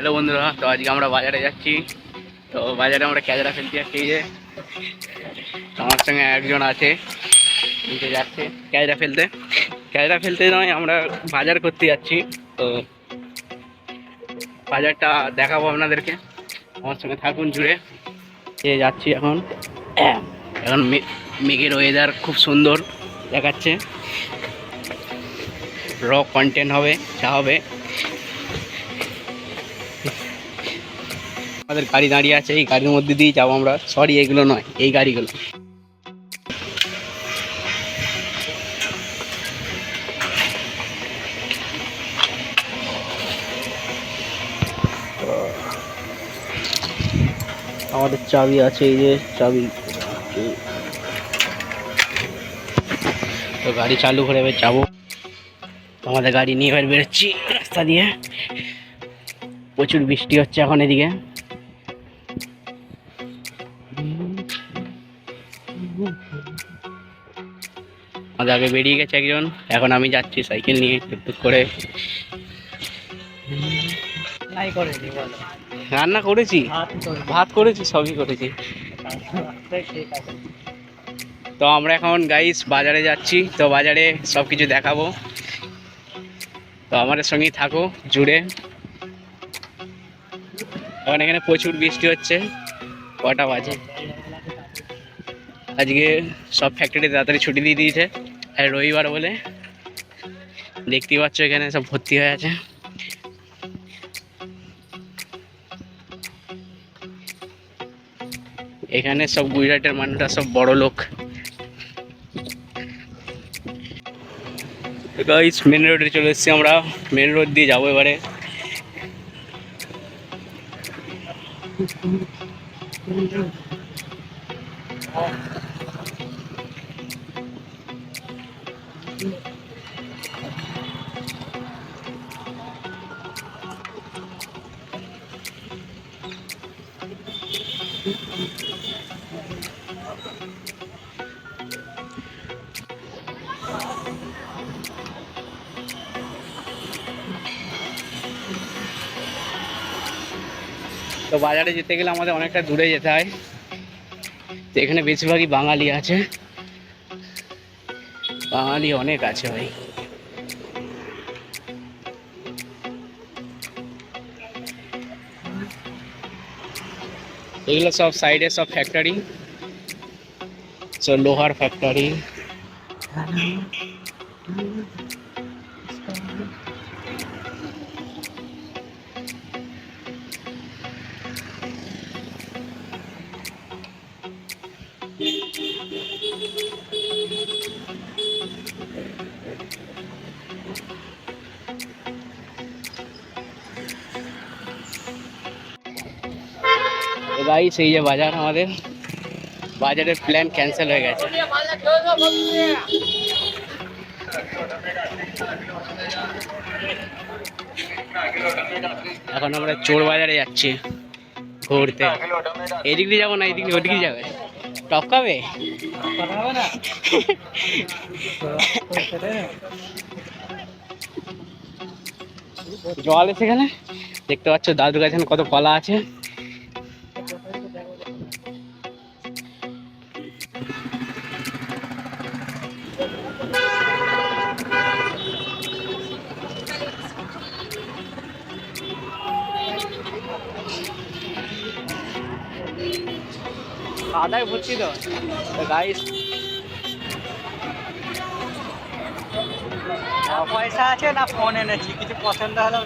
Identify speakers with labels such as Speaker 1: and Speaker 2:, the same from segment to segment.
Speaker 1: Hello বন্ধুরা, তো আজকে আমরা বাজারে যাচ্ছি। তো বাজারে আমরা ক্যাজরা ফেলতে যাচ্ছি। এই যে আমার সঙ্গে একজন আছে, নিচে যাচ্ছে ক্যাজরা ফেলতে নয়, আমরা বাজার করতে যাচ্ছি। তো বাজারটা দেখাবো আপনাদেরকে, আমার সঙ্গে থাকুন জুড়ে। যাচ্ছি এখন এখন মেঘের ওয়েদার খুব সুন্দর দেখাচ্ছে। র কন্টেন্ট হবে, যা হবে। আমাদের গাড়ি দাঁড়িয়ে আছে, এই গাড়ির মধ্যে দিয়ে যাবো আমরা। সরি, এগুলো নয়, এই গাড়িগুলো। আমাদের চাবি আছে, এই যে চাবি। তো গাড়ি চালু করে এবার যাবো। আমাদের গাড়ি নিয়ে এবার বেরোচ্ছি রাস্তা দিয়ে। প্রচুর বৃষ্টি হচ্ছে এখন এদিকে। আমাদের আগে বেরিয়ে গেছে একজন, এখন আমি যাচ্ছি সাইকেল নিয়ে টুকটুক করে। রান্না করেছি, ভাত করেছি, সবই করেছি। তো আমরা এখন গাইস বাজারে যাচ্ছি। তো বাজারে সব কিছু দেখাবো, তো আমাদের সঙ্গেই থাকো জুড়ে। এখন এখানে প্রচুর বৃষ্টি হচ্ছে। কটা বাজে? আজকে সব ফ্যাক্টরি তাড়াতাড়ি ছুটি দিয়ে দিয়েছে, আর রবিবার বলে। দেখতেই পাচ্ছ এখানে সব ভর্তি হয়ে আছে। এখানে সব গুজরাটের মানুষরা সব বড় লোক। গাইস মেন রোডে চলে এসেছি আমরা, মেন রোড দিয়ে যাবো এবারে। তো বাজারে যেতে গেলে আমাদের অনেকটা দূরে যেতে হয়। তো এখানে বেশিরভাগই বাঙালি আছে, বাঙালি অনেক আছে ভাই। এগুলো সব সাইডে সব ফ্যাক্টরি, সব লোহার ফ্যাক্টরি। গাইস এই যে বাজার, আমাদের বাজারের প্ল্যান ক্যান্সেল হয়ে গেছে। এখন আমরা চোর বাজারে যাচ্ছি ঘুরতে। এদিক দিয়ে যাবো না, এদিক দিয়ে, ওদিক দিয়ে যাবে? টপকাবে জল সেখানে দেখতে পাচ্ছ। দাদুর কাছে কত কলা আছে। কাদায় ভর্তি তো গাইস।
Speaker 2: পয়সা আছে না ফোন এনেছি, কিছু পছন্দ হলো।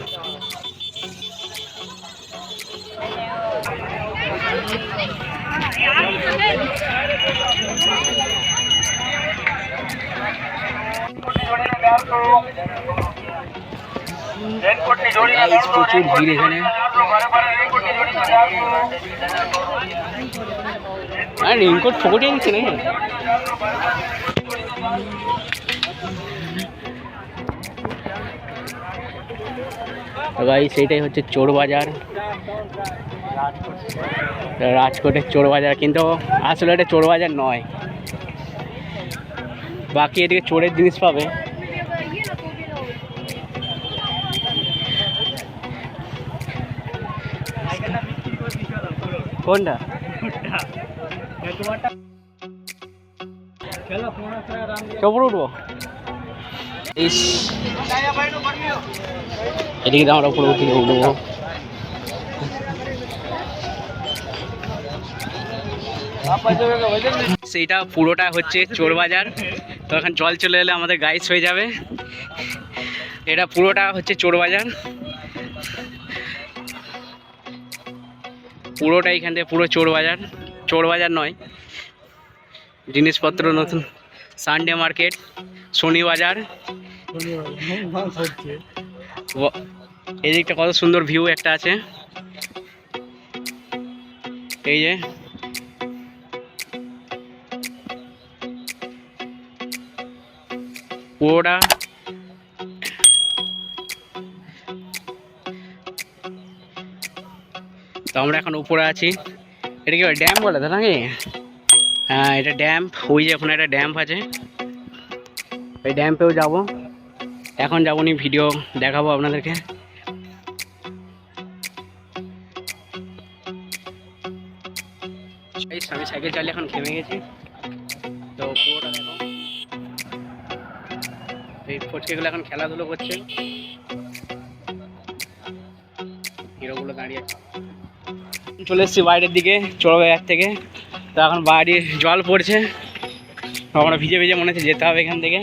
Speaker 1: প্রচুর ভিড় এখানে। রেনকোট ফোকটে নিচ্ছে নাকি? ভাই সেটাই হচ্ছে চোর বাজার, রাজকোটের চোর বাজার। কিন্তু আসলে এটা চোর বাজার নয়, বাকি এদিকে চোরের জিনিস পাবে। কোনটা? চপর উঠবো ইস, এদিকে তো আমরা পুরো উঠবো। সেইটা পুরোটা হচ্ছে চোর বাজার। তো এখন জল চলে এলে আমাদের গাইস হয়ে যাবে। এটা পুরোটা হচ্ছে চোর বাজার, পুরোটা এইখান থেকে পুরো চোর বাজার। চোর বাজার নয়, জিনিসপত্র নতুন, সানডে মার্কেট, শনি বাজার। এদিকটা কত সুন্দর ভিউ একটা আছে, এই যে পুরোটা। তো আমরা এখন উপরে আছি। এটা কি ড্যাম বলে তো নাকি? হ্যাঁ, এটা ড্যাম। ওই যে ওখানে একটা ড্যাম আছে, ওই ড্যাম্পেও যাব। এখন যাবো নি, ভিডিও দেখাবো আপনাদেরকে। আমি সাইকেল চালিয়ে এখন থেমে গেছি। তো পুরোটা দেখো, এই ফচকেগুলো এখন খেলাধুলো করছে, হিরোগুলো দাঁড়িয়ে আছে। চলে এসেছি বাইরের দিকে চড়ো বাজার থেকে। তো এখন বাড়ির জল পড়ছে, আমরা ভিজে ভিজে মনে হচ্ছে যেতে হবে এখান থেকে।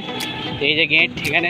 Speaker 1: এই যে গেট, এখানে